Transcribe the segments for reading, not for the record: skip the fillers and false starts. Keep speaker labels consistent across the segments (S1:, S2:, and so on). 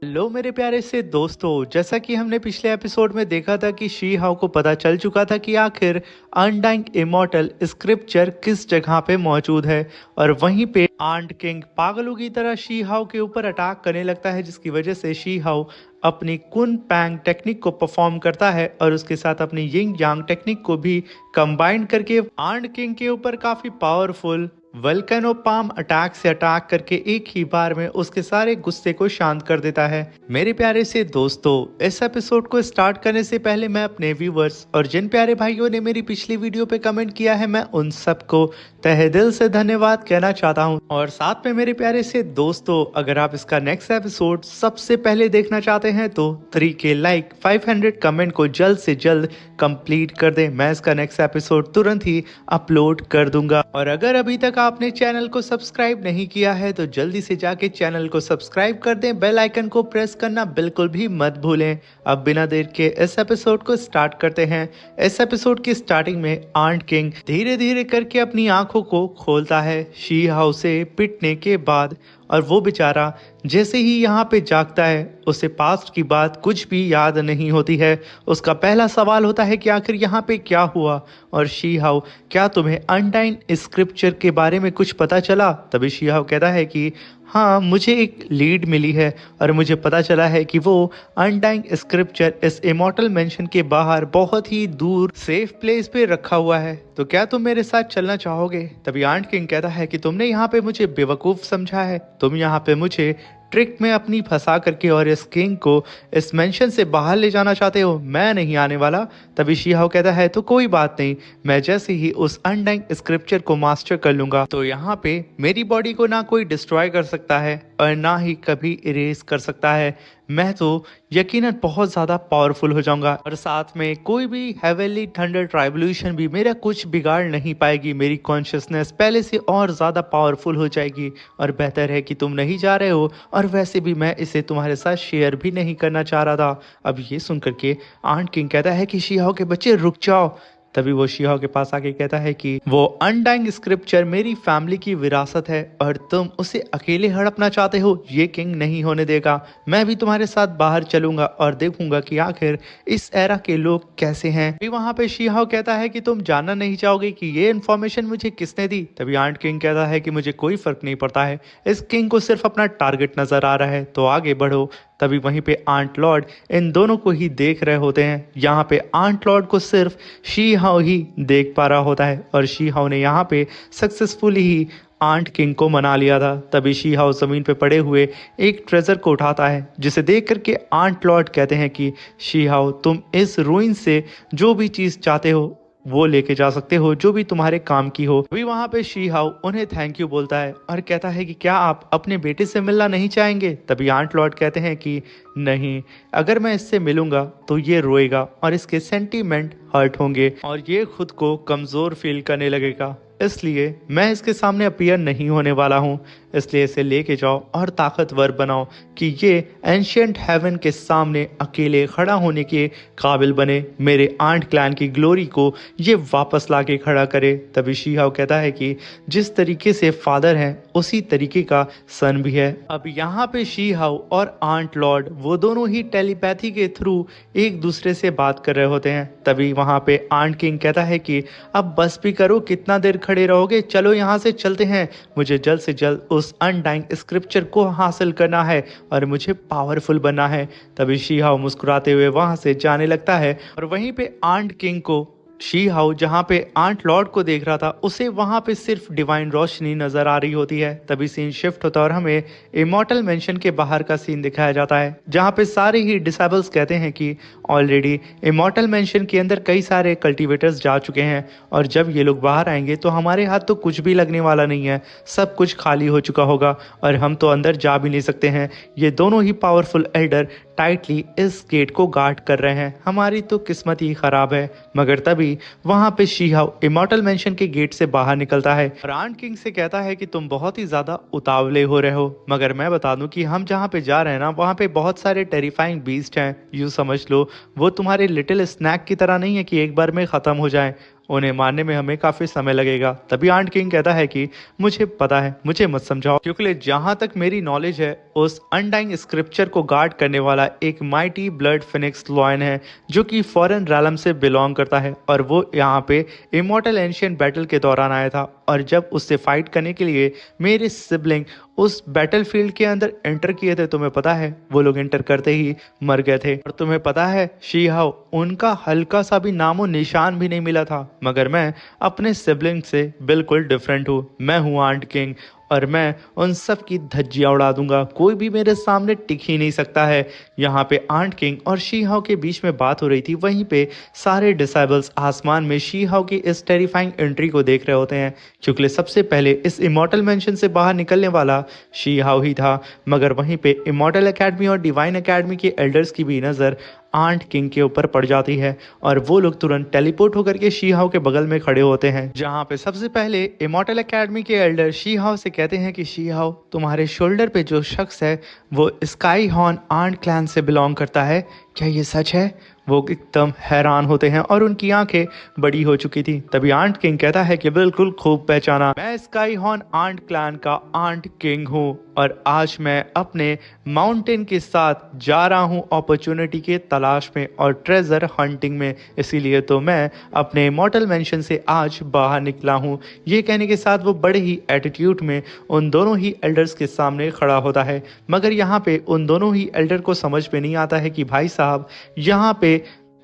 S1: Hello मेरे प्यारे से दोस्तों, जैसा कि हमने पिछले एपिसोड में देखा था कि शी हाउ को पता चल चुका था कि आखिर अनडाइंग इमॉर्टल स्क्रिप्चर किस जगह पे मौजूद है। और वहीं पे आंट किंग पागलों की तरह शी हाउ के ऊपर अटैक करने लगता है, जिसकी वजह से शी हाउ अपनी कुन पैंग टेक्निक को परफॉर्म करता है और उसके साथ अपनी यिंग यांग टेक्निक को भी कंबाइन करके आंट किंग के ऊपर काफी पावरफुल वल्केनो पाम अटैक से अटैक करके एक ही बार में उसके सारे गुस्से को शांत कर देता है। मेरे प्यारे से दोस्तों, इस एपिसोड को स्टार्ट करने से पहले मैं अपने व्यूवर्स और जिन प्यारे भाइयों ने मेरी पिछली वीडियो पे कमेंट किया है, मैं उन सबको तहे दिल से धन्यवाद कहना चाहता हूं। और साथ में मेरे प्यारे से दोस्तों, अगर आप इसका नेक्स्ट एपिसोड सबसे पहले देखना चाहते हैं तो 3K लाइक 500 कमेंट को जल्द से जल्द कंप्लीट कर दें। मैं इसका नेक्स्ट एपिसोड तुरंत ही अपलोड कर दूंगा। और अगर अभी तक आपने चैनल को सब्सक्राइब नहीं किया है तो जल्दी से जाके चैनल को सब्सक्राइब कर दें, बेल आइकन को प्रेस करना बिल्कुल भी मत भूलें। अब बिना देर के इस एपिसोड को स्टार्ट करते हैं। इस एपिसोड की स्टार्टिंग में आंट किंग धीरे धीरे करके अपनी आंखों को खोलता है शी हाउ से पिटने के बाद। और वो बेचारा जैसे ही यहाँ पे जागता है उसे पास्ट की बात कुछ भी याद नहीं होती है। उसका पहला सवाल होता है कि आखिर यहाँ पे क्या हुआ। और शी हाउ, क्या तुम्हें अनडाइन स्क्रिप्चर के बारे में कुछ पता चला? तभी शी हाउ कहता है कि हाँ, मुझे एक लीड मिली है और मुझे पता चला है कि वो अनडाइंग स्क्रिप्चर इस इमॉर्टल मेंशन के बाहर बहुत ही दूर सेफ प्लेस पे रखा हुआ है। तो क्या तुम मेरे साथ चलना चाहोगे? तभी आंट किंग कहता है कि तुमने यहाँ पे मुझे बेवकूफ़ समझा है, तुम यहाँ पे मुझे ट्रिक में अपनी फंसा करके और इस किंग को इस मेंशन से बाहर ले जाना चाहते हो। मैं नहीं आने वाला। तभी शी हाउ कहता है तो कोई बात नहीं, मैं जैसे ही उस अनडाइंग स्क्रिप्चर को मास्टर कर लूंगा तो यहाँ पे मेरी बॉडी को ना कोई डिस्ट्रॉय कर सकता है और ना ही कभी इरेज कर सकता है। मैं तो यकीनन बहुत ज़्यादा पावरफुल हो जाऊंगा और साथ में कोई भी हेवनली थंडर ट्राइब्यूलेशन भी मेरा कुछ बिगाड़ नहीं पाएगी। मेरी कॉन्शियसनेस पहले से और ज़्यादा पावरफुल हो जाएगी। और बेहतर है कि तुम नहीं जा रहे हो, और वैसे भी मैं इसे तुम्हारे साथ शेयर भी नहीं करना चाह रहा था। अब ये सुन करके आंट किंग कहता है कि शी हाउ के बच्चे रुक जाओ। तभी वो शी हाउ के पास आके कहता है कि वो अनडाइंग स्क्रिप्चर मेरी फैमिली की विरासत है और तुम उसे अकेले हड़पना चाहते हो, ये किंग नहीं होने देगा। मैं भी तुम्हारे साथ बाहर चलूंगा और देखूंगा कि आखिर इस एरा के लोग कैसे हैं। फिर वहां पे शी हाउ कहता है कि तुम जानना नहीं चाहोगे कि ये इन्फॉर्मेशन मुझे किसने दी? तभी आंट किंग कहता है कि मुझे कोई फर्क नहीं पड़ता है, इस किंग को सिर्फ अपना टारगेट नजर आ रहा है, तो आगे बढ़ो। तभी वहीं पे आंट लॉर्ड इन दोनों को ही देख रहे होते हैं। यहाँ पे आंट लॉर्ड को सिर्फ शी हाउ ही देख पा रहा होता है और शी हाउ ने यहाँ पे सक्सेसफुली ही आंट किंग को मना लिया था। तभी शी हाउ जमीन पे पड़े हुए एक ट्रेजर को उठाता है, जिसे देख करके आंट लॉर्ड कहते हैं कि शी हाउ, तुम इस रूइन से जो भी चीज चाहते हो वो लेके जा सकते हो, जो भी तुम्हारे काम की हो। अभी वहां पे शी हाउ उन्हें थैंक यू बोलता है और कहता है कि क्या आप अपने बेटे से मिलना नहीं चाहेंगे? तभी आंट लॉर्ड कहते हैं कि नहीं, अगर मैं इससे मिलूंगा तो ये रोएगा और इसके सेंटीमेंट हर्ट होंगे और ये खुद को कमजोर फील करने लगेगा, इसलिए मैं इसके सामने अपीयर नहीं होने वाला हूँ। इसलिए इसे लेके जाओ और ताकतवर बनाओ कि ये एंशियंट हेवन के सामने अकेले खड़ा होने के काबिल बने, मेरे आंट क्लैन की ग्लोरी को ये वापस लाके खड़ा करे। तभी शी हाउ कहता है कि जिस तरीके से फादर है उसी तरीके का सन भी है। अब यहाँ पे शी हाउ और आंट लॉर्ड वो दोनों ही टेलीपैथी के थ्रू एक दूसरे से बात कर रहे होते हैं। तभी वहाँ पे आंट किंग कहता है कि अब बस भी करो, कितना देर खड़े रहोगे, चलो यहाँ से चलते हैं। मुझे जल्द से जल्द उस अनडाइंग स्क्रिप्चर को हासिल करना है और मुझे पावरफुल बनना है। तभी शी हाउ मुस्कुराते हुए वहां से जाने लगता है और वहीं पे आंट किंग को शी हाउ जहाँ पे आंट लॉर्ड को देख रहा था उसे वहां पे सिर्फ डिवाइन रोशनी नजर आ रही होती है। तभी सीन शिफ्ट होता है और हमें इमॉर्टल मेंशन के बाहर का सीन दिखाया जाता है, जहाँ पे सारे ही डिसेबल्स कहते हैं कि ऑलरेडी इमॉर्टल मेंशन के अंदर कई सारे कल्टीवेटर्स जा चुके हैं और जब ये लोग बाहर आएंगे तो हमारे हाथ तो कुछ भी लगने वाला नहीं है, सब कुछ खाली हो चुका होगा और हम तो अंदर जा भी नहीं सकते हैं। ये दोनों ही पावरफुल एल्डर टाइटली इस गेट को गार्ड कर रहे हैं, हमारी तो किस्मत ही खराब है। मगर तभी वहां पे शी हाउ इमॉर्टल मेंशन के गेट से बाहर निकलता है और आंट किंग से कहता है कि तुम बहुत ही ज्यादा उतावले हो रहे हो, मगर मैं बता दूं कि हम जहां पे जा रहे हैं ना वहां पे बहुत सारे टेरिफाइंग बीस्ट हैं। यूं समझ लो वो तुम्हारे लिटिल स्नैक की तरह नहीं है कि एक बार में खत्म हो जाए। उन्हें मारने में हमें काफी समय लगेगा। तभी आंट किंग कहता है कि मुझे पता है, मुझे मत समझाओ, क्योंकि जहां तक मेरी नॉलेज है उस अनडाइंग स्क्रिप्चर को गार्ड करने वाला एक माइटी ब्लड फिनिक्स लॉयन है जो कि फॉरेन रैलम से बिलोंग करता है और वो यहाँ पे इमॉर्टल एंशियंट बैटल के दौरान आया था। और जब उससे फाइट करने के लिए मेरे सिबलिंग उस बैटलफील्ड के अंदर एंटर किए थे, तुम्हें पता है वो लोग एंटर करते ही मर गए थे। और तुम्हें पता है शी हाओ, उनका हल्का सा भी नामो निशान भी नहीं मिला था। मगर मैं अपने सिबलिंग से बिल्कुल डिफरेंट हूँ। मैं हूँ आंट किंग और मैं उन सब की धज्जियां उड़ा दूंगा। कोई भी मेरे सामने टिक ही नहीं सकता है। यहाँ पे आंट किंग और शी हाओ के बीच में बात हो रही थी। वहीं पे सारे डिसेबल्स आसमान में शी हाओ की इस टेरिफाइंग एंट्री को देख रहे होते हैं, क्योंकि सबसे पहले इस इमॉर्टल मेंशन से बाहर निकलने वाला शी हाओ ही था। मगर वहीं पे इमॉर्टल एकेडमी और डिवाइन एकेडमी के एल्डर्स की भी नज़र आंट किंग के ऊपर पड़ जाती है और वो लोग तुरंत टेलीपोर्ट होकर के शी हाओ के बगल में खड़े होते हैं। जहाँ पे सबसे पहले इमॉर्टल एकेडमी के एल्डर शी हाओ से कहते हैं कि शी हाओ, तुम्हारे शोल्डर पे जो शख्स है वो स्काई हॉर्न आंट क्लैन से बिलोंग करता है, क्या ये सच है? वो एकदम हैरान होते हैं और उनकी आंखें बड़ी हो चुकी थी। तभी आंट किंग कहता है कि बिल्कुल खूब पहचाना, मैं स्काई हॉर्न आंट क्लैन का आंट किंग हूँ और आज मैं अपने माउंटेन के साथ जा रहा हूँ अपॉर्चुनिटी के तलाश में और ट्रेजर हंटिंग में। इसीलिए तो मैं अपने मॉर्टल मेंशन से आज बाहर निकला हूँ। ये कहने के साथ वो बड़े ही एटीट्यूड में उन दोनों ही एल्डर्स के सामने खड़ा होता है। मगर यहाँ पे उन दोनों ही एल्डर को समझ में नहीं आता है कि भाई साहब यहाँ पे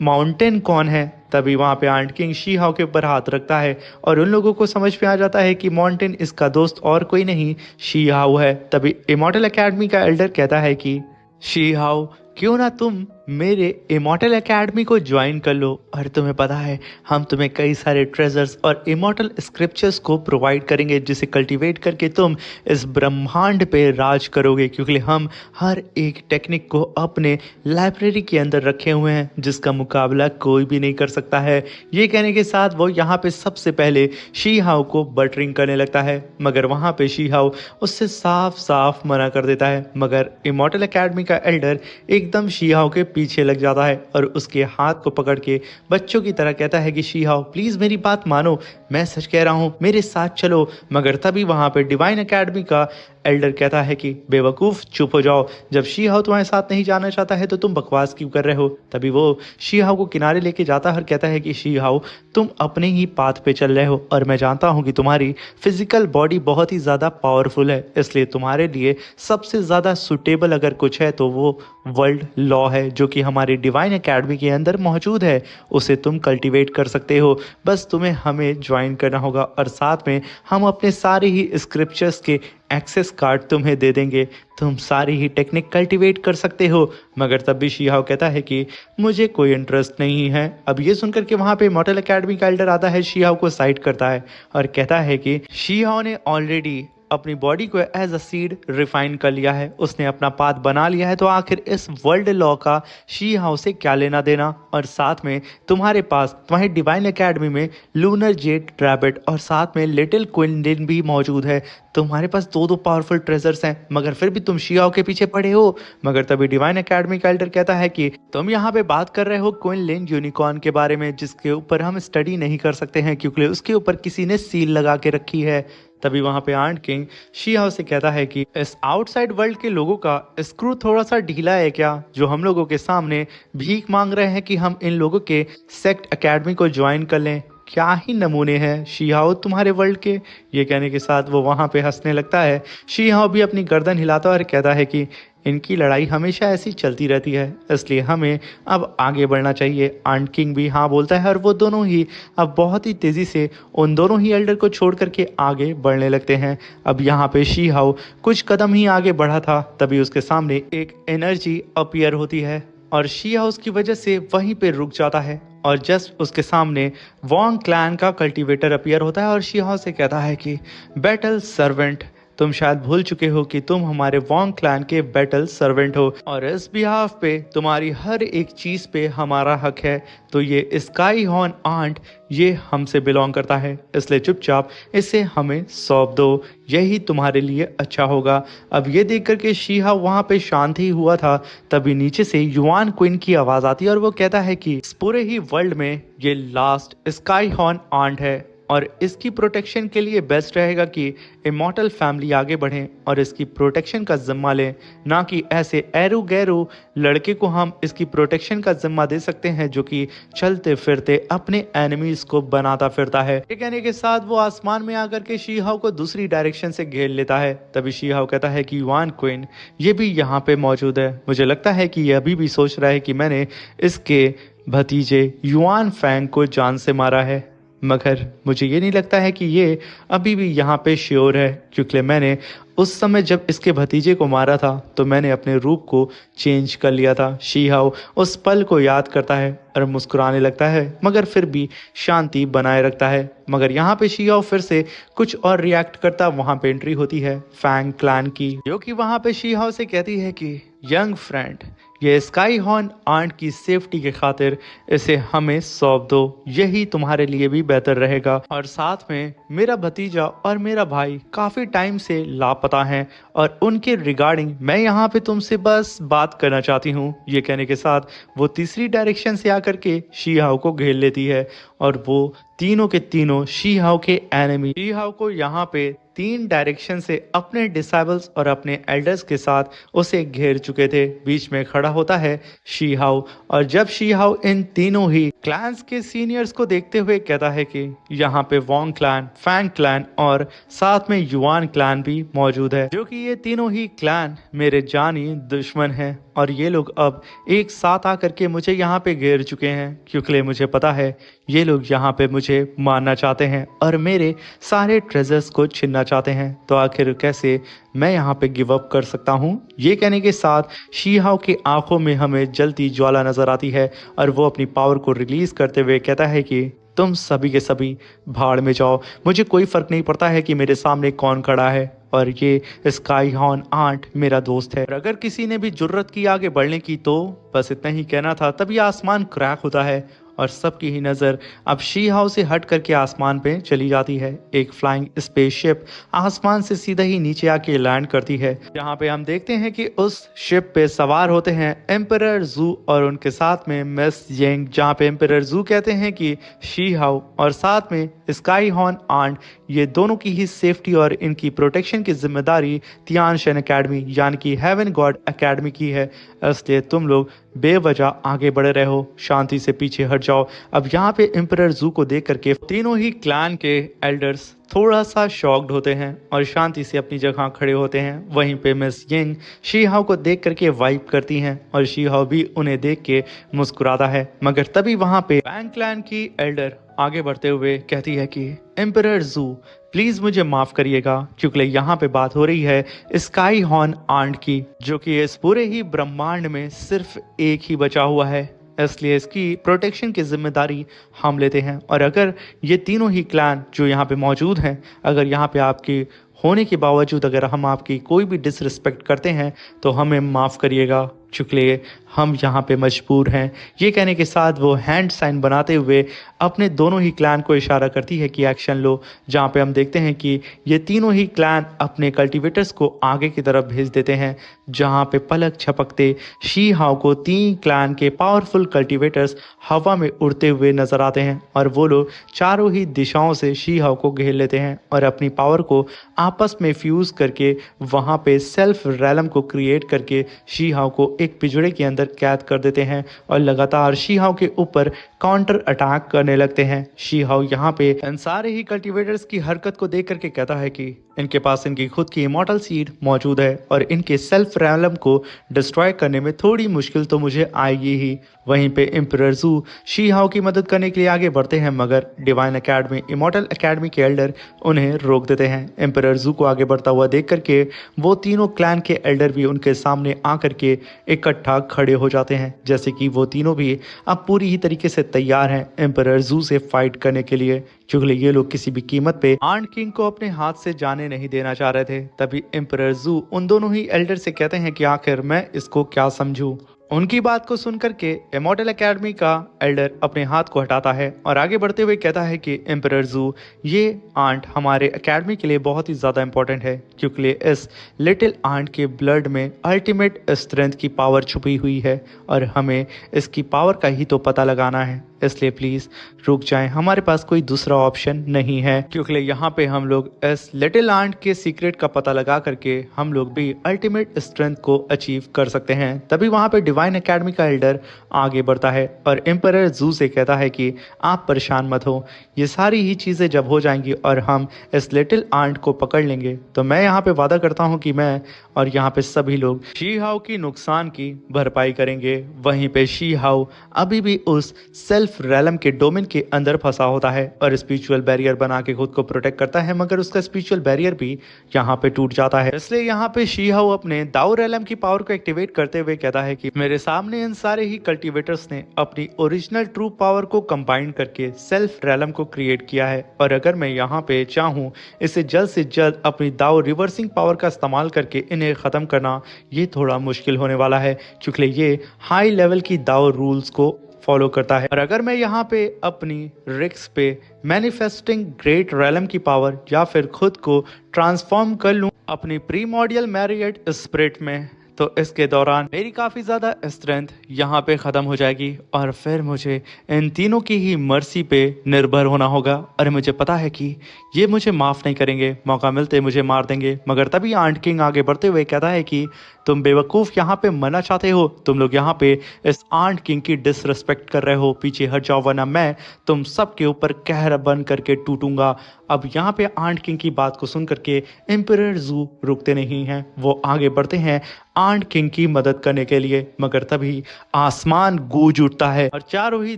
S1: माउंटेन कौन है। तभी वहां पे आंट किंग शी हाओ के ऊपर हाथ रखता है और उन लोगों को समझ में आ जाता है कि माउंटेन इसका दोस्त और कोई नहीं शी हाओ है। तभी इमॉर्टल एकेडमी का एल्डर कहता है कि शी हाओ, क्यों ना तुम मेरे इमॉर्टल एकेडमी को ज्वाइन कर लो और तुम्हें पता है हम तुम्हें कई सारे ट्रेजर्स और इमॉर्टल स्क्रिप्चर्स को प्रोवाइड करेंगे जिसे कल्टीवेट करके तुम इस ब्रह्मांड पे राज करोगे, क्योंकि हम हर एक टेक्निक को अपने लाइब्रेरी के अंदर रखे हुए हैं जिसका मुकाबला कोई भी नहीं कर सकता है। ये कहने के साथ वो यहाँ पे सबसे पहले शी हाओ को बटरिंग करने लगता है, मगर वहाँ पे शी हाओ उससे साफ साफ मना कर देता है। मगर इमॉर्टल एकेडमी का एल्डर एकदम शी हाओ के पीछे लग जाता है और उसके हाथ को पकड़ के बच्चों की तरह कहता है कि शी हाओ प्लीज मेरी बात मानो, मैं सच कह रहा हूँ, मेरे साथ चलो। मगर तभी वहां पे डिवाइन एकेडमी का एल्डर कहता है कि बेवकूफ चुप हो जाओ, जब शी हाओ तुम्हारे साथ नहीं जाना चाहता है तो तुम बकवास क्यों कर रहे हो। तभी वो शी हाओ को किनारे लेके जाता है और कहता है कि शी हाओ, तुम अपने ही पाथ पे चल रहे हो और मैं जानता हूँ कि तुम्हारी फिजिकल बॉडी बहुत ही ज्यादा पावरफुल है, इसलिए तुम्हारे लिए सबसे ज्यादा सुटेबल अगर कुछ है तो वो वर्ल्ड लॉ है जो कि हमारी डिवाइन एकेडमी के अंदर मौजूद है। उसे तुम कल्टीवेट कर सकते हो, बस तुम्हें हमें ज्वाइन करना होगा और साथ में हम अपने सारे ही स्क्रिप्चर्स के एक्सेस कार्ड तुम्हें दे देंगे, तुम सारी ही टेक्निक कल्टीवेट कर सकते हो। मगर तब भी शी हाओ कहता है कि मुझे कोई इंटरेस्ट नहीं है। अब ये सुनकर के वहाँ पे मॉर्टल एकेडमी का एल्डर आता है, शी हाओ को साइड करता है और कहता है कि शी हाओ ने ऑलरेडी अपनी बॉडी को एज अ सीड रिफाइन कर लिया है, उसने अपना पाथ बना लिया है, तो आखिर इस वर्ल्ड लॉ का शी हाउ से क्या लेना देना। और साथ में तुम्हारे पास तुम्हारी डिवाइन एकेडमी में लूनर जेट रैबिट और साथ में लिटिल क्विंडिन भी मौजूद है, तुम्हारे पास दो दो पावरफुल ट्रेजर्स हैं, मगर फिर भी तुम शी हाओ के पीछे पड़े हो। मगर तभी डिवाइन एकेडमी का एल्डर कहता है कि तुम यहाँ पे बात कर रहे हो क्विनलिन यूनिकॉर्न के बारे में, जिसके ऊपर हम स्टडी नहीं कर सकते हैं क्योंकि उसके ऊपर किसी ने सील लगा के रखी है। तभी वहां पे आंट किंग शी हाओ से कहता है कि इस आउटसाइड वर्ल्ड के लोगों का स्क्रू थोड़ा सा ढीला है क्या, जो हम लोगों के सामने भीख मांग रहे हैं कि हम इन लोगों के सेक्ट एकेडमी को ज्वाइन कर लें। क्या ही नमूने हैं शी हाओ तुम्हारे वर्ल्ड के। ये कहने के साथ वो वहां पे हंसने लगता है। शी हाओ भी अपनी गर्दन हिलाता है और कहता है कि इनकी लड़ाई हमेशा ऐसी चलती रहती है, इसलिए हमें अब आगे बढ़ना चाहिए। आंट किंग भी हाँ बोलता है और वो दोनों ही अब बहुत ही तेज़ी से उन दोनों ही एल्डर को छोड़ करके आगे बढ़ने लगते हैं। अब यहाँ पे शी हाओ कुछ कदम ही आगे बढ़ा था, तभी उसके सामने एक एनर्जी अपीयर होती है और शी हाओ की वजह से वहीं पे रुक जाता है और जस्ट उसके सामने वॉन्ग क्लैन का कल्टीवेटर अपीयर होता है और शी हाओ से कहता है कि बैटल सर्वेंट, तुम शायद भूल चुके हो कि तुम हमारे वॉन्ग क्लैन के बैटल सर्वेंट हो और इस बिहाफ पे तुम्हारी हर एक चीज पे हमारा हक है। तो ये स्काई हॉर्न आंट ये हमसे बिलोंग करता है, इसलिए चुपचाप इसे हमें सौंप दो, यही तुम्हारे लिए अच्छा होगा। अब ये देख कर के शीहा वहां पे शांत ही हुआ था, तभी नीचे से युआन क्वीन की आवाज आती है और वो कहता है कि इस पूरे ही वर्ल्ड में ये लास्ट स्काई हॉर्न आंट है और इसकी प्रोटेक्शन के लिए बेस्ट रहेगा कि इमॉर्टल फैमिली आगे बढ़े और इसकी प्रोटेक्शन का जिम्मा लें, ना कि ऐसे एरू गैरू लड़के को हम इसकी प्रोटेक्शन का जिम्मा दे सकते हैं जो कि चलते फिरते अपने एनिमीज को बनाता फिरता है। ये कहने के साथ वो आसमान में आकर के शीहाओ को दूसरी डायरेक्शन से घेर लेता है। तभी शीहाओ कहता है कि युआन क्वीन ये भी यहाँ पे मौजूद है। मुझे लगता है कि ये अभी भी सोच रहा है कि मैंने इसके भतीजे युआन फैंग को जान से मारा है, मगर मुझे ये नहीं लगता है कि ये अभी भी यहाँ पे श्योर है, क्योंकि मैंने उस समय जब इसके भतीजे को मारा था तो मैंने अपने रूप को चेंज कर लिया था। शीहाओ उस पल को याद करता है और मुस्कुराने लगता है, मगर फिर भी शांति बनाए रखता है। मगर यहाँ पे शीहाओ फिर से कुछ और रिएक्ट करता, वहाँ पे एंट्री होती है फैंग क्लैन की, जो कि वहाँ पे शीहाओ से कहती है कि यंग फ्रेंड ये स्काई हॉर्न आंट की सेफ्टी के खातिर इसे हमें सौंप दो, यही तुम्हारे लिए भी बेहतर रहेगा। और साथ में मेरा भतीजा और मेरा भाई काफी टाइम से लापता हैं और उनके रिगार्डिंग मैं यहाँ पे तुमसे बस बात करना चाहती हूँ। ये कहने के साथ वो तीसरी डायरेक्शन से आकर के शीहाओ को घेर लेती है और वो तीनों के तीनों शीहाओ के एनिमी शीहाओ को यहाँ पे 3 डायरेक्शन से अपने डिसाइबल्स और अपने एल्डर्स के साथ उसे घेर चुके थे। बीच में खड़ा होता है शीहाओ और जब शीहाओ इन तीनों ही क्लैंस के सीनियर्स को देखते हुए कहता है कि यहाँ पे वॉन्ग क्लैन, फैंग क्लैन और साथ में युआन क्लैन भी मौजूद है, जो कि ये तीनों ही क्लैन मेरे जानी दुश्मन हैं और ये लोग अब एक साथ आकर के मुझे यहाँ पे घेर चुके हैं, क्योंकि मुझे पता है ये लोग यहाँ पे मुझे मारना चाहते हैं और मेरे सारे ट्रेजर्स को छीनना चाहते हैं। तो आखिर कैसे मैं यहाँ पे गिव अप कर सकता हूँ। ये कहने के साथ शीहाओ की आंखों में हमें जलती ज्वाला नजर आती है और वो अपनी पावर को रिलीज करते हुए कहता है कि तुम सभी के सभी भाड़ में जाओ, मुझे कोई फर्क नहीं पड़ता है कि मेरे सामने कौन खड़ा है और ये स्काई हॉर्न आंट मेरा दोस्त है। और अगर किसी ने भी जुर्रत की आगे बढ़ने की तो बस इतना ही कहना था। तभी आसमान क्रैक होता है और सबकी ही नज़र अब शीहाओ से हट करके आसमान पे चली जाती है। एक फ्लाइंग स्पेसशिप आसमान से सीधा ही नीचे आके लैंड करती है, जहाँ पे हम देखते हैं कि उस शिप पे सवार होते हैं एम्परर जू और उनके साथ में मिस येंग, जहाँ पे एम्परर जू कहते हैं कि शीहाओ और साथ में स्काई हॉर्न आंट ये दोनों की ही सेफ्टी और इनकी प्रोटेक्शन की जिम्मेदारी तियानशन एकेडमी यानी कि हेवन गॉड एकेडमी की है, इसलिए तुम लोग बेवजह आगे बढ़े रहो, शांति से पीछे हट जाओ। अब यहाँ पे एम्परर जू को देख करके तीनों ही क्लैन के एल्डर्स थोड़ा सा शॉक्ड होते हैं और शांति से अपनी जगह खड़े होते हैं। वहीं पे मिस यिंग शीहाओ को देख करके वाइप करती हैं और शीहाओ भी उन्हें देख के मुस्कुराता है, मगर तभी वहां पे फैंग क्लैन की एल्डर आगे बढ़ते हुए कहती है कि एम्परर जू प्लीज मुझे माफ करिएगा, क्योंकि यहाँ पे बात हो रही है स्काई हॉर्न आंट की, जो कि इस पूरे ही ब्रह्मांड में सिर्फ एक ही बचा हुआ है, इसलिए इसकी प्रोटेक्शन की जिम्मेदारी हम लेते हैं। और अगर ये तीनों ही क्लैन जो यहाँ पे मौजूद हैं, अगर यहाँ पे आपकी होने के बावजूद अगर हम आपकी कोई भी डिसरिस्पेक्ट करते हैं तो हमें माफ़ करिएगा, चूँकि हम यहाँ पे मजबूर हैं। ये कहने के साथ वो हैंड साइन बनाते हुए अपने दोनों ही क्लैन को इशारा करती है कि एक्शन लो, जहाँ पे हम देखते हैं कि ये तीनों ही क्लैन अपने कल्टीवेटर्स को आगे की तरफ भेज देते हैं, जहाँ पे पलक झपकते शीहाओ को 3 क्लैन के पावरफुल कल्टीवेटर्स हवा में उड़ते हुए नजर आते हैं और वो लोग चारों ही दिशाओं से शीहाओ को घेर लेते हैं और अपनी पावर को आपस में फ्यूज करके वहाँ पे सेल्फ रैलम को क्रिएट करके शीहाओ को एक पिंजड़े के अंदर कैद कर देते हैं और लगातार शीहाओ के ऊपर काउंटर अटैक करने लगते हैं। शीहाओ यहाँ पे इन सारे ही कल्टीवेटर्स की हरकत को देख करके कहता है कि इनके पास इनकी खुद की इमॉर्टल सीड मौजूद है और इनके सेल्फ रैलम को डिस्ट्रॉय करने में थोड़ी मुश्किल तो मुझे आएगी ही। वहीं पे एम्परर जू शीहाओ की मदद करने के लिए आगे बढ़ते हैं, मगर डिवाइन एकेडमी इमॉर्टल एकेडमी के एल्डर उन्हें रोक देते हैं। एम्परर जू को आगे बढ़ता हुआ देख करके वो तीनों क्लैन के एल्डर भी उनके सामने आकर के इकट्ठा खड़े हो जाते हैं, जैसे कि वो तीनों भी अब पूरी ही तरीके से तैयार हैं एम्परर जू से फाइट करने के लिए, क्योंकि ये लोग किसी भी कीमत पे आंट किंग को अपने हाथ से जाने नहीं देना चाह रहे थे। तभी एम्परर जू उन दोनों ही एल्डर से कहते हैं कि आखिर मैं इसको क्या समझूं। उनकी बात को सुनकर के इमॉर्टल एकेडमी का एल्डर अपने हाथ को हटाता है और आगे बढ़ते हुए कहता है कि एम्परर जू, ये आंट हमारे एकेडमी के लिए बहुत ही ज़्यादा इंपॉर्टेंट है, क्योंकि इस लिटिल आंट के ब्लड में अल्टीमेट स्ट्रेंथ की पावर छुपी हुई है और हमें इसकी पावर का ही तो पता लगाना है। इसलिए प्लीज़ रुक जाएं, हमारे पास कोई दूसरा ऑप्शन नहीं है, क्योंकि यहाँ पे हम लोग इस लिटिल आंट के सीक्रेट का पता लगा करके हम लोग भी अल्टीमेट स्ट्रेंथ को अचीव कर सकते हैं। तभी वहाँ पे डिवाइन एकेडमी का एल्डर आगे बढ़ता है और एम्परर जू से कहता है कि आप परेशान मत हो, ये सारी ही चीज़ें जब हो जाएंगी और हम इस लिटिल आंट को पकड़ लेंगे तो मैं यहाँ पे वादा करता हूँ कि मैं और यहाँ पे सभी लोग शी हाउ की नुकसान की भरपाई करेंगे। वहीं पे शी हाउ अभी भी उस सेल्फ रैलम के डोमेन के अंदर फंसा होता है और स्पिरिचुअल बैरियर बना के खुद को प्रोटेक्ट करता है, मगर उसका स्पिरिचुअल बैरियर भी यहाँ पे टूट जाता है। इसलिए यहाँ पे शी हाउ अपने दाऊ रैलम की पावर को एक्टिवेट करते हुए कहता है कि मेरे सामने इन सारे ही कल्टिवेटर्स ने अपनी ओरिजिनल ट्रू पावर को कंबाइन करके सेल्फ रैलम को क्रिएट किया है और अगर मैं यहाँ पे चाहूँ इसे जल्द से जल्द अपनी दाऊ रिवर्सिंग पावर का इस्तेमाल करके इन्हें ख़त्म करना, ये थोड़ा मुश्किल होने वाला है, क्योंकि ये हाई लेवल की दाऊ रूल्स को फॉलो करता है। और अगर मैं यहाँ पे अपनी रिक्स पे मैनिफेस्टिंग ग्रेट रैलम की पावर या फिर खुद को ट्रांसफॉर्म कर लूँ अपनी प्रीमॉर्डियल मैरियट स्पिरिट में, तो इसके दौरान मेरी काफ़ी ज़्यादा स्ट्रेंथ यहाँ पे ख़त्म हो जाएगी और फिर मुझे इन तीनों की ही मर्सी पे निर्भर होना होगा। और मुझे पता है कि ये मुझे माफ़ नहीं करेंगे, मौका मिलते मुझे मार देंगे। मगर तभी आंट किंग आगे बढ़ते हुए कहता है कि तुम बेवकूफ़ यहाँ पे मरना चाहते हो, तुम लोग यहाँ पे इस आंट किंग की डिसरिस्पेक्ट कर रहे हो, पीछे हट जाओ वरना मैं तुम सबके ऊपर कहर बन करके टूटूंगा। अब यहाँ पे आंट किंग की बात को सुन करके एम्परर जू रुकते नहीं हैं, वो आगे बढ़ते हैं आंट किंग की मदद करने के लिए। मगर तभी आसमान गूंज उठता है और चारों ही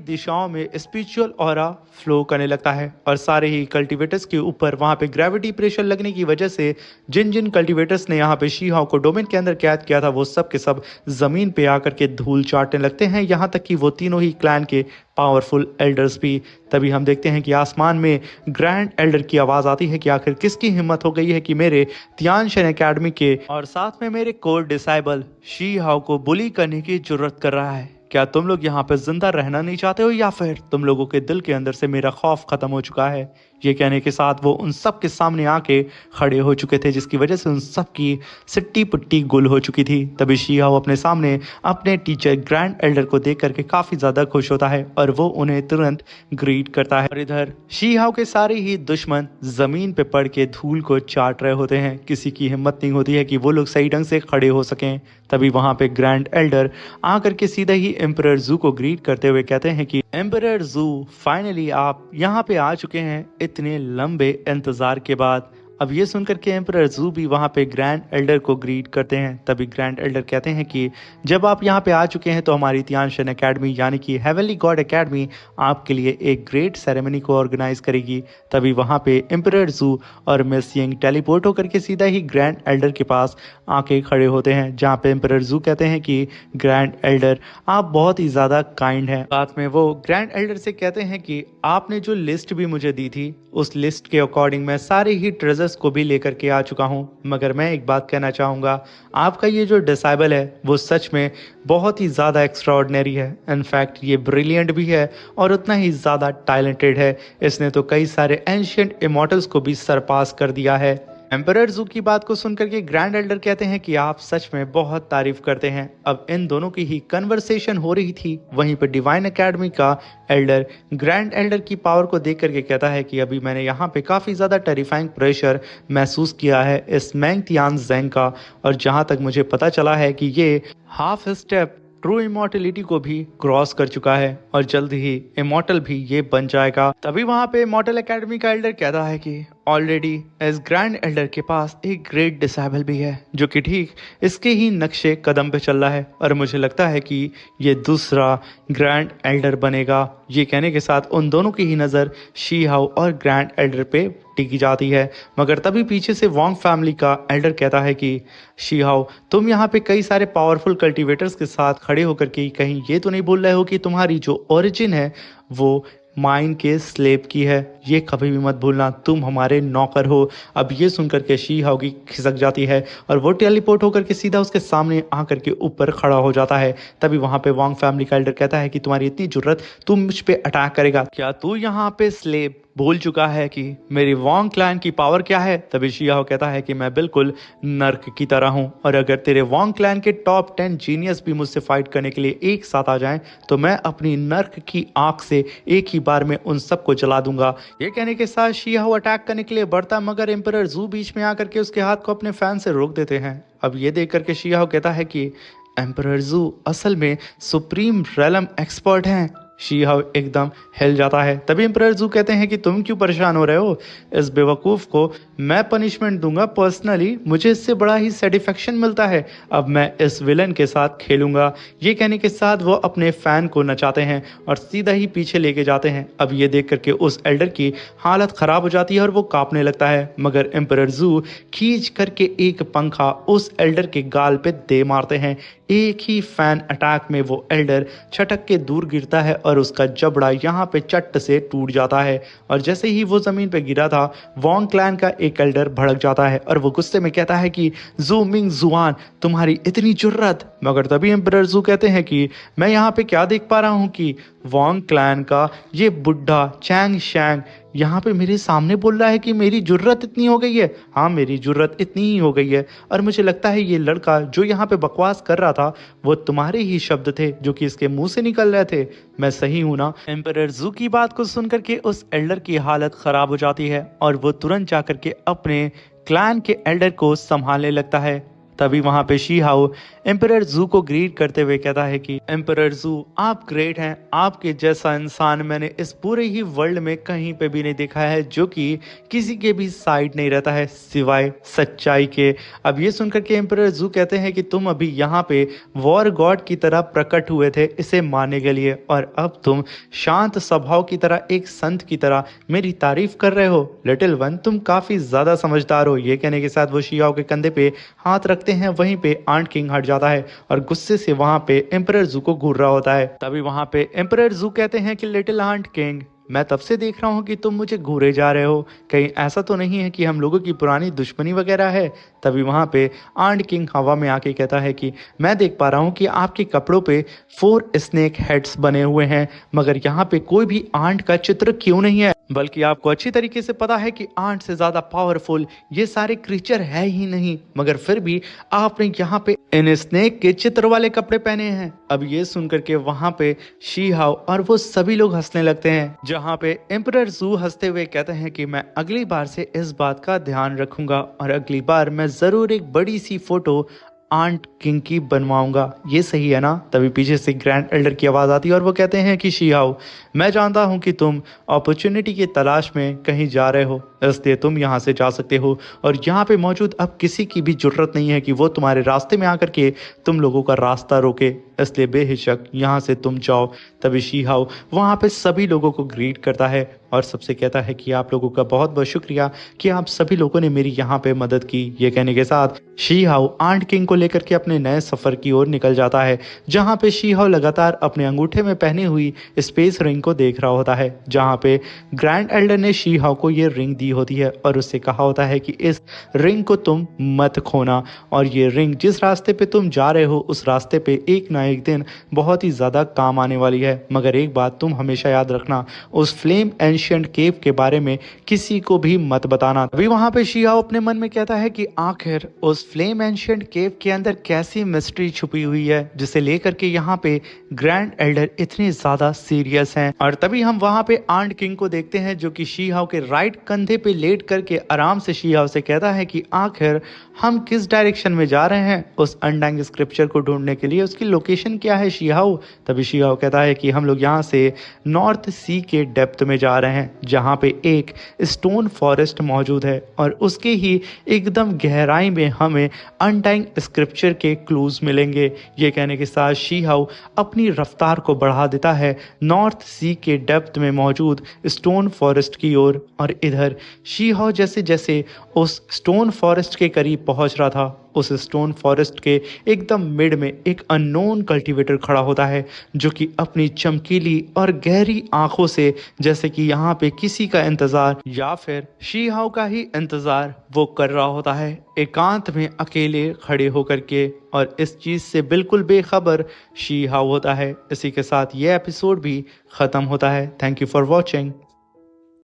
S1: दिशाओं में स्पिरिचुअल ऑरा फ्लो करने लगता है और सारे ही कल्टिवेटर्स के ऊपर वहां पे ग्रेविटी प्रेशर लगने की वजह से जिन जिन कल्टिवेटर्स ने यहाँ पे शी हाउ को डोमेन के अंदर कैद किया था वो सब के सब जमीन पे आकर के धूल चाटने लगते हैं, यहाँ तक कि वो तीनों ही क्लैन के पावरफुल एल्डर्स भी। तभी हम देखते हैं कि आसमान में ग्रैंड एल्डर की आवाज़ आती है कि आखिर किसकी हिम्मत हो गई है कि मेरे तियानशन एकेडमी के और साथ में मेरे कोर डिसाइबल शी हाउ को बुली करने की जरूरत कर रहा है। क्या तुम लोग यहाँ पे जिंदा रहना नहीं चाहते हो या फिर तुम लोगों के दिल के अंदर से मेरा खौफ खत्म हो चुका है? ये कहने के साथ वो उन सब के सामने आके खड़े हो चुके थे, जिसकी वजह से उन सब की सिट्टी पुट्टी गुल हो चुकी थी। तभी शी हाउ अपने सामने अपने टीचर ग्रैंड एल्डर को देख करके काफ़ी ज़्यादा खुश होता है और वो उन्हें तुरंत ग्रीट करता है। और इधर शी हाउ के सारे ही दुश्मन ज़मीन पे पड़ के धूल को चाट रहे होते हैं, किसी की हिम्मत नहीं होती है कि वो लोग सही ढंग से खड़े हो सकें। तभी वहाँ पे ग्रैंड एल्डर आकर के सीधा ही एम्परर जू को ग्रीट करते हुए कहते हैं कि एम्परर जू, फाइनली आप यहाँ पे आ चुके हैं इतने लंबे इंतजार के बाद। अब ये सुनकर के एम्परर जू भी वहाँ पे ग्रैंड एल्डर को ग्रीट करते हैं। तभी ग्रैंड एल्डर कहते हैं कि जब आप यहाँ पे आ चुके हैं तो हमारी तियानशन एकेडमी यानी कि हेवनली गॉड एकेडमी आपके लिए एक ग्रेट सेरेमनी को ऑर्गेनाइज करेगी। तभी वहाँ पे एम्परर जू और मिस यंग टेलीपोर्ट होकर के सीधा ही ग्रैंड एल्डर के पास आके खड़े होते हैं, जहाँ पे एम्परर जू कहते हैं कि ग्रैंड एल्डर आप बहुत ही ज़्यादा काइंड हैं। साथ में वो ग्रैंड एल्डर से कहते हैं कि आपने जो लिस्ट भी मुझे दी थी उस लिस्ट के अकॉर्डिंग मैं सारे ही ट्रेजर्स को भी लेकर के आ चुका हूं। मगर मैं एक बात कहना चाहूँगा, आपका ये जो डिसाइबल है वो सच में बहुत ही ज़्यादा एक्स्ट्राऑर्डिनरी है। इनफैक्ट ये ब्रिलियंट भी है और उतना ही ज़्यादा टैलेंटेड है। इसने तो कई सारे एंशिएंट इमॉर्टल्स को भी सरपास कर दिया है। एम्परर जू की बात को सुनकर के ग्रैंड एल्डर कहते हैं कि आप सच में बहुत तारीफ करते हैं। अब इन दोनों की ही कन्वर्सेशन हो रही थी, वहीं पर डिवाइन एकेडमी का एल्डर ग्रैंड एल्डर की पावर को देख करके कहता है कि अभी मैंने यहाँ पे काफ़ी ज़्यादा टेरिफाइंग प्रेशर महसूस किया है इस मैंग तियान ज़ेंग का, और जहाँ तक मुझे पता चला है कि ये हाफ स्टेप ट्रू इमॉर्टलिटी को भी क्रॉस कर चुका है और जल्द ही इमॉर्टल भी ये बन जाएगा। तभी वहाँ पे इमॉर्टल एकेडमी का एल्डर कहता है कि ऑलरेडी इस ग्रैंड एल्डर के पास एक ग्रेट डिसाइबल भी है जो कि ठीक इसके ही नक्शे कदम पे चल रहा है और मुझे लगता है कि ये दूसरा ग्रैंड एल्डर बनेगा। ये कहने के साथ उन दोनों की ही नज़र शी हाउ और ग्रैंड एल्डर पे टिकी जाती है। मगर तभी पीछे से वोंग फैमिली का एल्डर कहता है कि शी हाउ, तुम यहाँ पे कई सारे पावरफुल कल्टिवेटर्स के साथ खड़े होकर के कहीं ये तो नहीं बोल रहे हो कि तुम्हारी जो ओरिजिन है वो माइन के स्लेव की है, ये कभी भी मत भूलना, तुम हमारे नौकर हो। अब ये सुनकर के शी हाओ की खिसक जाती है और वो टेलीपोर्ट होकर के सीधा उसके सामने आकर के ऊपर खड़ा हो जाता है। तभी वहां पे वांग फैमिली का एल्डर कहता है कि तुम्हारी इतनी जुर्रत, तुम मुझ पे अटैक करेगा, क्या तू यहाँ पे स्लेव भूल चुका है कि मेरी वांग क्लैन की पावर क्या है? तभी शी हाओ कहता है कि मैं बिल्कुल नर्क की तरह हूं, और अगर तेरे वांग क्लैन के टॉप 10 जीनियस भी मुझसे फाइट करने के लिए एक साथ आ जाएं तो मैं अपनी नर्क की आंख से एक ही बार में उन सबको जला दूंगा। ये कहने के साथ शी हाओ अटैक करने के लिए बढ़ता, मगर एम्परर जू बीच में आकर के उसके हाथ को अपने फैन से रोक देते हैं। अब ये देख करके शी हाओ कहता है कि एम्परर जू असल में सुप्रीम रेलम एक्सपर्ट हैं। शी हाओ एकदम हिल जाता है। तभी एम्परर जू कहते हैं कि तुम क्यों परेशान हो रहे हो, इस बेवकूफ़ को मैं पनिशमेंट दूंगा पर्सनली, मुझे इससे बड़ा ही सेटिस्फेक्शन मिलता है, अब मैं इस विलन के साथ खेलूंगा। ये कहने के साथ वो अपने फैन को नचाते हैं और सीधा ही पीछे लेके जाते हैं। अब ये देख करके उस एल्डर की हालत खराब हो जाती है और वो कांपने लगता है, मगर एम्परर जू खींच करके एक पंखा उस एल्डर के गाल पे दे मारते हैं। एक ही फैन अटैक में वो एल्डर छटक के दूर गिरता है और उसका जबड़ा यहाँ पे चट्ट से टूट जाता है। और जैसे ही वो जमीन पे गिरा था, वोंग क्लैन का एक एल्डर भड़क जाता है और वो गुस्से में कहता है कि जू मिंग जुआन, तुम्हारी इतनी जुर्रत। मगर तभी एम्परर जू कहते हैं कि मैं यहाँ पे क्या देख पा रहा हूँ कि वोंग क्लैन का ये बुढ़ा चैंग शैंग यहाँ पे मेरे सामने बोल रहा है कि मेरी जुर्रत इतनी हो गई है। हाँ, मेरी जुर्रत इतनी ही हो गई है, और मुझे लगता है ये लड़का जो यहाँ पे बकवास कर रहा था वो तुम्हारे ही शब्द थे जो कि इसके मुंह से निकल रहे थे, मैं सही हूं ना? एम्परर जू की बात को सुनकर के उस एल्डर की हालत खराब हो जाती है और वो तुरंत जाकर के अपने क्लैन के एल्डर को संभालने लगता है। तभी वहां पे शी हाओ एम्परर जू को ग्रीट करते हुए कहता है कि एम्परर जू, आप ग्रेट हैं, आपके जैसा इंसान मैंने इस पूरे ही वर्ल्ड में कहीं पे भी नहीं देखा है जो कि किसी के भी साइड नहीं रहता है सिवाय सच्चाई के। अब ये सुनकर के एम्परर जू कहते हैं कि तुम अभी यहाँ पे वॉर गॉड की तरह प्रकट हुए थे इसे मानने के लिए, और अब तुम शांत स्वभाव की तरह एक संत की तरह मेरी तारीफ कर रहे हो। लिटिल वन, तुम काफी ज्यादा समझदार हो। ये कहने के साथ वो शी हाओ के कंधे पे हाथ रखते हैं। वहीं पे आंट किंग हट जाता है और गुस्से से वहां पे एम्परर जू को घूर रहा होता है। तभी वहां पे एम्परर जू कहते हैं कि लिटिल आंट किंग, मैं तब से देख रहा हूँ कि तुम मुझे घूरे जा रहे हो, कहीं ऐसा तो नहीं है कि हम लोगों की पुरानी दुश्मनी वगैरह है? तभी वहां पे आंट किंग हवा में आके कहता है कि मैं देख पा रहा हूँ कि आपके कपड़ों पे 4 स्नेक हेड्स बने हुए हैं, मगर यहाँ पे कोई भी आंट का चित्र क्यों नहीं है? बल्कि आपको अच्छी तरीके से पता है कि आंट से ज्यादा पावरफुल ये सारे क्रीचर है ही नहीं, मगर फिर भी आपने यहाँ पे इन स्नेक के चित्र वाले कपड़े पहने हैं। अब ये सुनकर के वहां पे शी हाओ और वो सभी लोग हंसने लगते हैं, जहां पे एम्परर जू हंसते हुए कहते हैं कि मैं अगली बार से इस बात का ध्यान रखूंगा और अगली बार मैं जरूर एक बड़ी सी फोटो आंट किंग की बनवाऊंगा। ये सही है ना? तभी पीछे से ग्रैंड एल्डर की आवाज आती है और वो कहते हैं कि शी हाओ, मैं जानता हूं कि तुम अपॉर्चुनिटी की तलाश में कहीं जा रहे हो, इसलिए तुम यहां से जा सकते हो, और यहाँ पे मौजूद अब किसी की भी जरूरत नहीं है कि वो तुम्हारे रास्ते में आकर के तुम लोगों का रास्ता रोके, इसलिए बेहिचक यहाँ से तुम जाओ। तभी शी हाओ वहाँ पे सभी लोगों को ग्रीट करता है और सबसे कहता है कि आप लोगों का बहुत बहुत शुक्रिया कि आप सभी लोगों ने मेरी यहाँ पे मदद की। ये कहने के साथ शी हाओ आंट किंग को लेकर के अपने नए सफर की ओर निकल जाता है, जहाँ पे शी हाओ लगातार अपने अंगूठे में पहनी हुई स्पेस रिंग को देख रहा होता है, जहाँ पे ग्रैंड एल्डर ने शी हाओ को ये रिंग दी होती है और उससे कहा होता है कि इस रिंग को तुम मत खोना, और ये रिंग जिस रास्ते पे तुम जा रहे हो उस रास्ते पे एक ना एक दिन बहुत ही ज्यादा काम आने वाली है, मगर एक बात तुम हमेशा याद रखना, उस फ्लेम एंशिएंट केव के बारे में किसी को भी मत बताना। अभी वहां पे शी हाओ अपने मन में कहता है कि आखिर उस फ्लेम एंशिएंट केव के अंदर कैसी मिस्ट्री छुपी हुई है जिसे लेकर के यहाँ पे ग्रैंड एल्डर इतने ज्यादा सीरियस हैं। और तभी हम वहां पे आंट किंग को देखते हैं जो कि शी हाओ के राइट कंधे पे लेट करके आराम से शी हाओ से कहता है कि आखिर हम किस डायरेक्शन में जा रहे हैं उस अनडाइंग स्क्रिप्चर को ढूंढने के लिए, उसकी लोकेशन क्या है शी हाओ? तभी शी हाओ कहता है कि हम लोग यहाँ से नॉर्थ सी के डेप्थ में जा रहे हैं, जहाँ पे एक स्टोन फॉरेस्ट मौजूद है और उसके ही एकदम गहराई में हमें अनडाइंग स्क्रिप्चर के क्लूज मिलेंगे। ये कहने के साथ शी हाओ अपनी रफ्तार को बढ़ा देता है नॉर्थ सी के डेप्थ में मौजूद स्टोन फॉरेस्ट की ओर, और इधर शी हाओ जैसे जैसे उस स्टोन फॉरेस्ट के करीब पहुंच रहा था, उस स्टोन फॉरेस्ट के एकदम मिड में एक अननोन कल्टीवेटर खड़ा होता है, जो कि अपनी चमकीली और गहरी आंखों से जैसे कि यहाँ पे किसी का इंतजार या फिर शी हाओ का ही इंतजार वो कर रहा होता है, एकांत में अकेले खड़े होकर के। और इस चीज से बिल्कुल बेखबर शी हाओ होता है। इसी के साथ ये एपिसोड भी खत्म होता है। Thank you for watching.